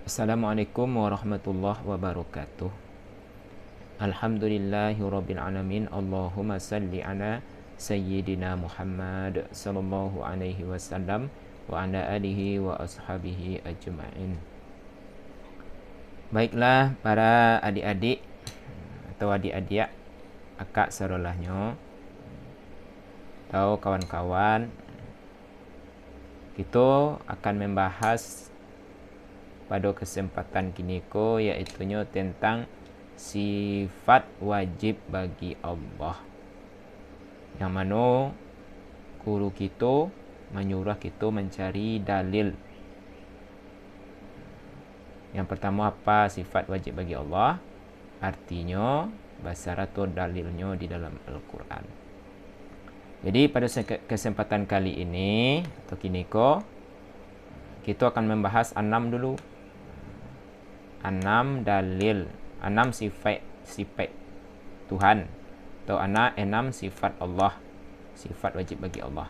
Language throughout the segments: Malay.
Assalamualaikum warahmatullahi wabarakatuh. Alhamdulillahirabbil alamin. Allahumma salli ala sayyidina Muhammad sallallahu alaihi wasallam wa ala alihi wa ashabihi ajma'in. Baiklah para adik-adik atau adik-adik akak sarolahnya atau kawan-kawan, kita akan membahas pada kesempatan kini ko iaitunya tentang sifat wajib bagi Allah, yang mana guru kita menyuruh kita mencari dalil. Yang pertama, apa sifat wajib bagi Allah? Artinya bahasa ratu dalilnya di dalam Al-Quran. Jadi pada kesempatan kali ini atau kini ko, kita akan membahas 6 dulu. 6 dalil, 6 sifat Tuhan atau 6 sifat Allah, sifat wajib bagi Allah.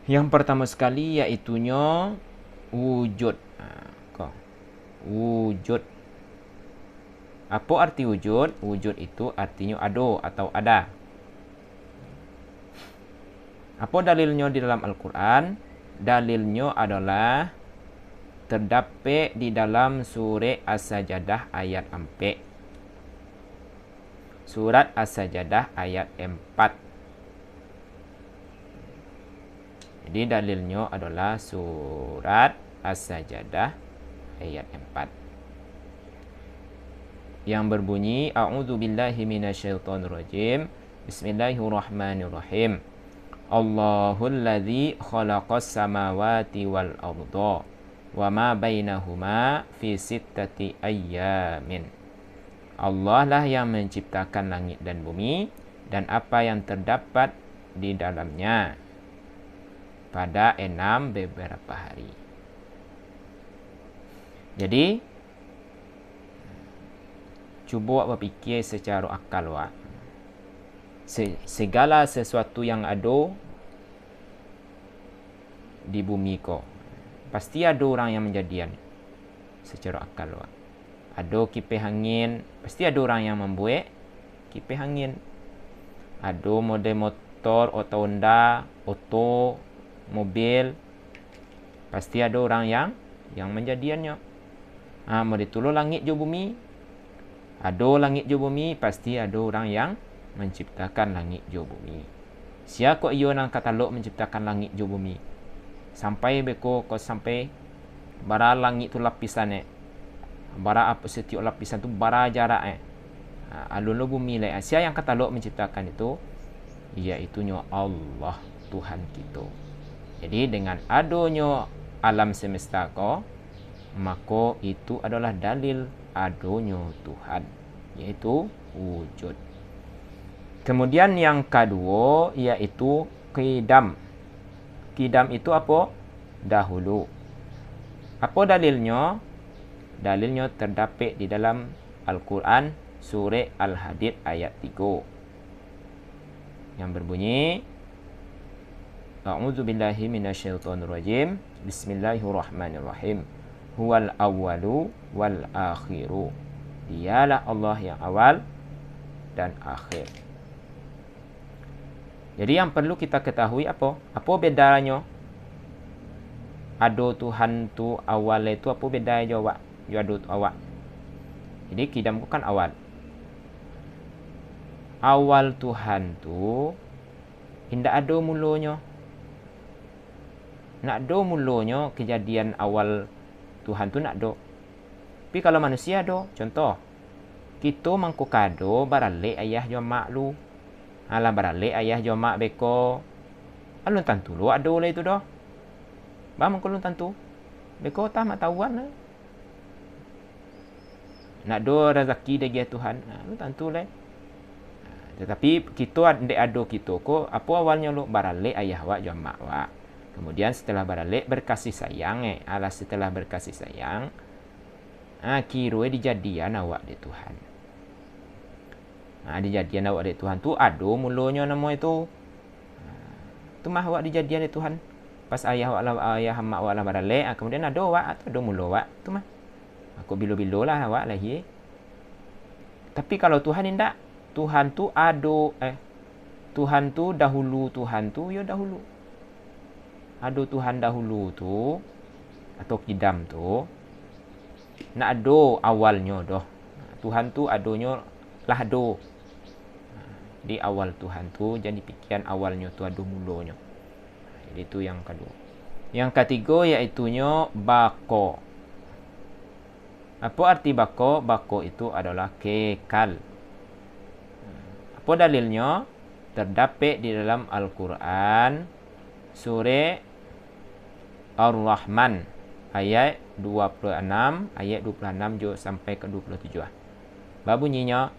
Yang pertama sekali iaitunya wujud. Wujud. Apa arti wujud? Wujud itu artinya ada atau ada. Apa dalilnya di dalam Al-Quran? Dalilnya adalah terdapat di dalam surat As-Sajadah ayat 4. Surat As-Sajadah ayat 4. Jadi dalilnya adalah surat As-Sajadah ayat 4. Yang berbunyi, A'udzubillahi minasyaitonirrajim. Bismillahirrahmanirrahim. Allahul ladzi khalaqas samawati wal arda wa ma bainahuma fi sittati ayyamin. Allah lah yang menciptakan langit dan bumi dan apa yang terdapat di dalamnya pada 6 beberapa hari. Jadi cuba berfikir secara akal wak. Segala sesuatu yang ada di bumi ko, pasti ada orang yang menjadikan secara akal. Ada kipas angin, pasti ada orang yang membuat kipas angin. Ada model motor, auto Honda, auto, mobil, pasti ada orang yang menjadikannya. Model tulu langit je bumi, ada langit je bumi, pasti ada orang yang menciptakan langit je bumi. Siapa ia nang katalog menciptakan langit je bumi? Sampai beko kau sampai bara langit tu lapisan bara apa setiap lapisan tu bara jarak alun bumi lah. Siapa yang katalog menciptakan itu? Iaitunya Allah, Tuhan kita. Jadi dengan adanya alam semesta ko, maka itu adalah dalil adanya Tuhan, iaitu wujud. Kemudian yang kedua iaitu qidam. Qidam itu apa? Dahulu. Apa dalilnya? Dalilnya terdapat di dalam Al-Quran surah Al-Hadid ayat 3 yang berbunyi, A'udzubillahi minasyaitonirrajim. Bismillahirrahmanirrahim. Huwal awwalu wal akhiru. Dialah Allah yang awal dan akhir. Jadi yang perlu kita ketahui apa? Apa bedanya? Ada Tuhan tu awal itu apa bedanya jawab? You ada awal. Jadi qidam kan awal. Awal Tuhan tu tidak ada mulanya. Nak ada mulanya kejadian awal Tuhan tu nak ada. Tapi kalau manusia ada, contoh, kita mangko kado barale ayah jo mak lu. Alah barale ayah jo mak beko. Alun tentu lu ada lah itu dah. Ba mangko lu tentu. Beko tak mak tahuan lah. Nak do rezeki dari Tuhan. Lu tentu lah. Tetapi kita ndek ado kita ko apa awalnya lu barale ayah wak jom mak wak. Kemudian setelah barale berkasih sayang alas setelah berkasih sayang kira dijadian awak di Tuhan. Dijadian awak di Tuhan tu ado mulanya nama itu. Tu mah awak dijadian di Tuhan. Pas ayah mak wak lah barale kemudian ado wak atau ado mula wak tu mah. Aku bilo-bilo lah awak lahir. Tapi kalau Tuhan indak, Tuhan tu ado Tuhan tu dahulu, Tuhan tu ya dahulu. Ado Tuhan dahulu tu atau kidam tu nak ado awalnya doh. Tuhan tu adonyo lah ado. Di awal Tuhan tu jadi pikiran awalnya tu ado mulanya. Jadi itu yang kedua. Yang ketiga iaitunya bako. Apa arti bako? Bako itu adalah kekal. Apa dalilnya? Terdapat di dalam Al-Quran surah Ar-Rahman ayat 26, ayat 26 juga sampai ke 27. Bab bunyinya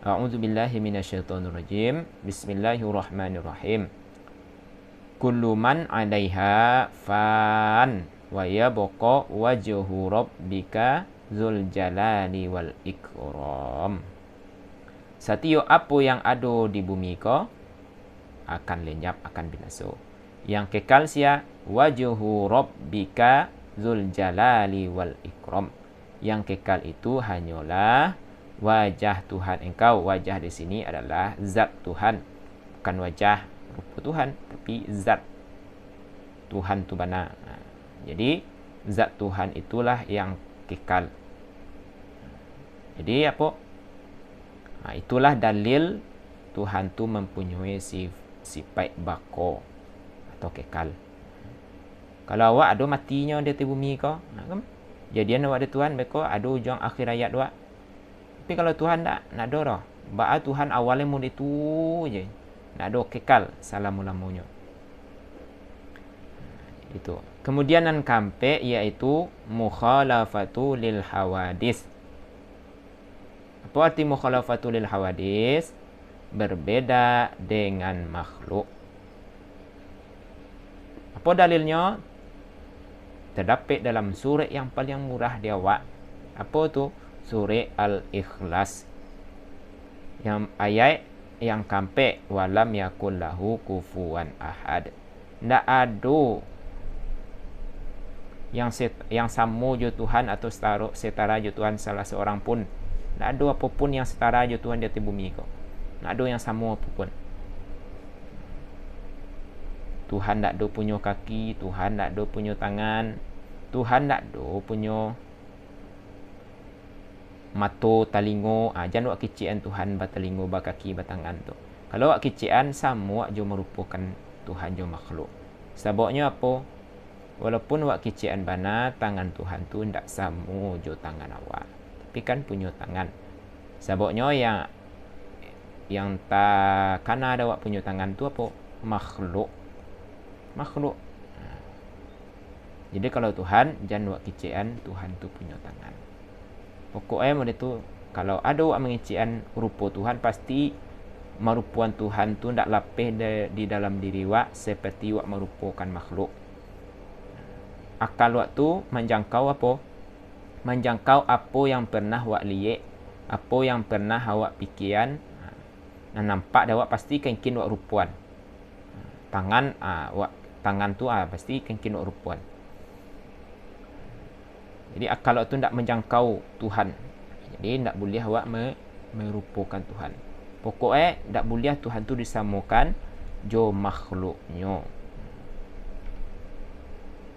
A'udzubillahi minasyaitonirrajim. Bismillahirrahmanirrahim. Kullu man 'alaiha fan wa yabqa wajhu rabbika Zul jalali wal ikram. Setiap apa yang ada di bumi ko akan lenyap, akan binasa. Yang kekal sia wajhu rabbika Zul jalali wal ikram. Yang kekal itu hanyalah wajah Tuhan engkau. Wajah di sini adalah zat Tuhan, bukan wajah rupa Tuhan, tapi zat Tuhan tu benar. Jadi zat Tuhan itulah yang kekal. Jadi apa? Itulah dalil Tuhan tu mempunyai sifat bako atau kekal. Kalau awak ada matinya di bumi kau, jadian awak ada Tuhan, mereka ada ujung akhir hayat awak. Tapi kalau Tuhan tak, nak ada dah. Ba'a Tuhan awalnya mula itu je. Nak ada kekal selama-lamanya. Itu. Kemudian yang keempat iaitu mukhalafatu lil hawadis. Apa arti mukhalafatu lil hawadis? Berbeda dengan makhluk. Apa dalilnya? Terdapat dalam surah yang paling murah di awak. Apa tu? Surah Al-Ikhlas. Yang ayat yang keempat, walam yakul lahu kufuwan ahad. Tidak ada yang sama je Tuhan atau setara je Tuhan salah seorang pun. Tak ada apapun yang setara je Tuhan di atas bumi kau. Tak ada yang sama apapun. Tuhan tak ada punya kaki, Tuhan tak ada punya tangan, Tuhan tak ada punya mata, talingo. Jangan buat kecian Tuhan bertalingo, berkaki, bertangan tu. Kalau buat kecian, sama je merupakan Tuhan je makhluk. Sebabnya apa? Walaupun awak kecian bana, tangan Tuhan tu tak sama je tangan awak. Tapi kan punya tangan. Sebabnya yang tak kena ada awak punya tangan tu apa? Makhluk. Jadi kalau Tuhan, jangan buat kecian Tuhan tu punya tangan. Pokoknya model tu, kalau ada awak mengician rupa Tuhan, pasti merupakan Tuhan tu tak lapis di dalam diri awak seperti awak merupakan makhluk. Akal awak tu menjangkau apa? Menjangkau apa yang pernah awak lihat, apa yang pernah awak pikiran. Nampak dah awak pasti kengkin awak rupuan. Tangan tu pasti kengkin awak rupuan. Jadi akal awak tu tak menjangkau Tuhan. Jadi tak boleh awak merupakan Tuhan. Pokoknya tak boleh Tuhan tu disamakan jo makhluknya.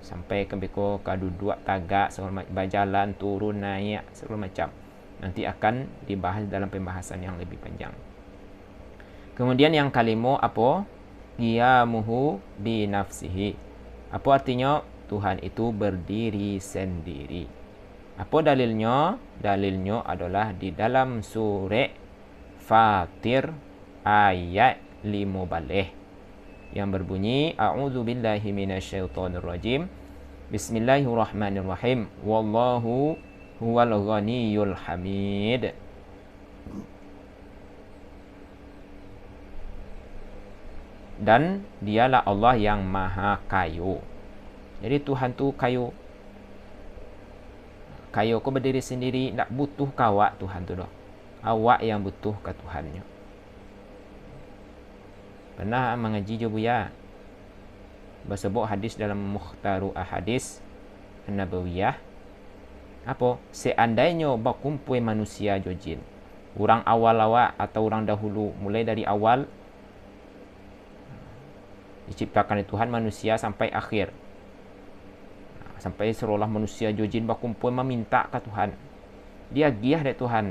Sampai ke beko duduk tagak, berjalan, turun, naik, segala macam. Nanti akan dibahas dalam pembahasan yang lebih panjang. Kemudian yang kelima apa? Qiyamuhu bi nafsihi. Apa artinya? Tuhan itu berdiri sendiri. Apa dalilnya? Dalilnya adalah di dalam surah Fatir ayat 15 yang berbunyi A'udzubillahi minasyaitonirrajim. Bismillahirrahmanirrahim. Wallahu huwal ghaniyyul hamid. dan dialah Allah yang maha kayu. Jadi Tuhan tu kayu. Kayu ko berdiri sendiri, tak butuh kawak Tuhan tu dah. Awak yang butuh ke Tuhannya. Pernah mengaji je Buya, bersebut hadis dalam Mukhtaru Ahadis An-Nabawiyah. Apa? Seandainya berkumpul manusia jo jin, orang awal-awal atau orang dahulu, mulai dari awal diciptakan oleh Tuhan manusia sampai akhir, sampai seolah manusia jo jin berkumpul meminta ke Tuhan, dia giah dari Tuhan,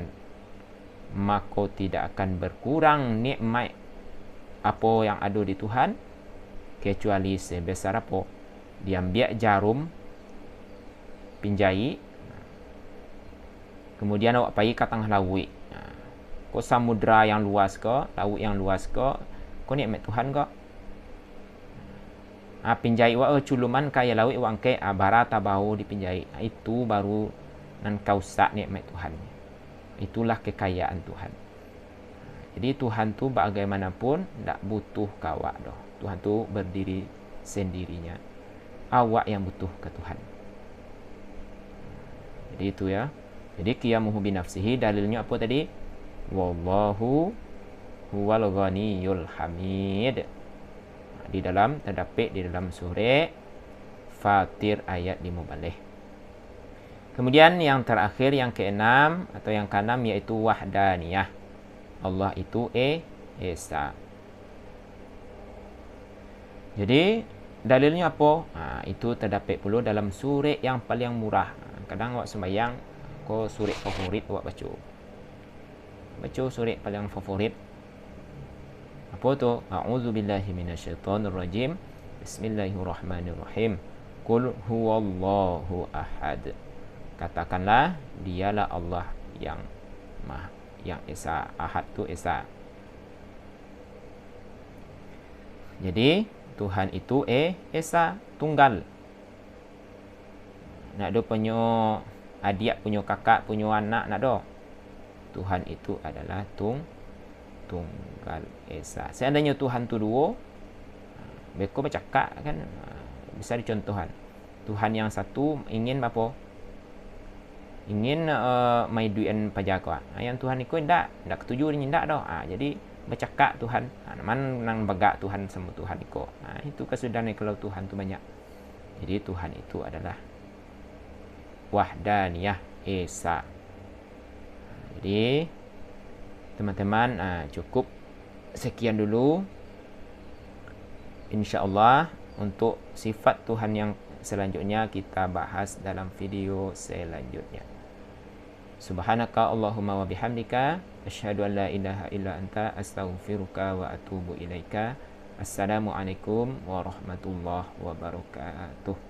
maka tidak akan berkurang nikmat apa yang ada di Tuhan kecuali sebesar apa? Dia ambil jarum pinjai, kemudian awak pergi ke tengah laut. Kau samudra yang luas ke, laut yang luas ke, kau nikmat Tuhan ke? Pinjai awak culuman kaya laut awak angkai barat tabahu dipinjai. Itu baru nan kau sak nikmat Tuhan. Itulah kekayaan Tuhan. Jadi Tuhan tu bagaimanapun tak butuh kawak dah. Tuhan tu berdiri sendirinya. Awak yang butuh ke Tuhan. Jadi itu ya. Jadi qiyamuhu bi nafsihi, dalilnya apa tadi? Wallahu huwal ghaniyul hamid. Di dalam terdapat di dalam surah Fatir ayat 15. Kemudian yang terakhir, yang keenam atau yang keenam, yaitu wahdaniyah. Allah itu esa. Jadi dalilnya apa? Itu terdapat pula dalam surah yang paling murah. Kadang awak sembahyang, ko surah favorit awak baca. Baca surah paling favorit. Apa tu? A'udzubillahi minasyaitonirrajim. Bismillahirrahmanirrahim. Qul huwallahu ahad. Katakanlah, dialah Allah yang esa. Ahad tu esa. Jadi Tuhan itu esa, tunggal. Nak ada punya adik, punya kakak, punya anak, nak ada. Tuhan itu adalah tunggal esa. Seandainya Tuhan tu dua, mereka bercakap kan, bisa dicontohkan. Tuhan yang satu ingin apa? Ingin mai duit pajak kau. Yang Tuhan ikut tak ketuju ni tak dah. Jadi bercakap Tuhan, man nang bagak Tuhan sama Tuhan ikut. Itu kesudahan kalau Tuhan tu banyak. Jadi Tuhan itu adalah wahdaniyah esa. Jadi teman-teman, cukup sekian dulu. InsyaAllah untuk sifat Tuhan yang selanjutnya kita bahas dalam video selanjutnya. Subhanaka Allahumma wa bihamdika asyhadu an la ilaha illa anta astaghfiruka wa atubu ilaika. Assalamualaikum warahmatullahi wabarakatuh.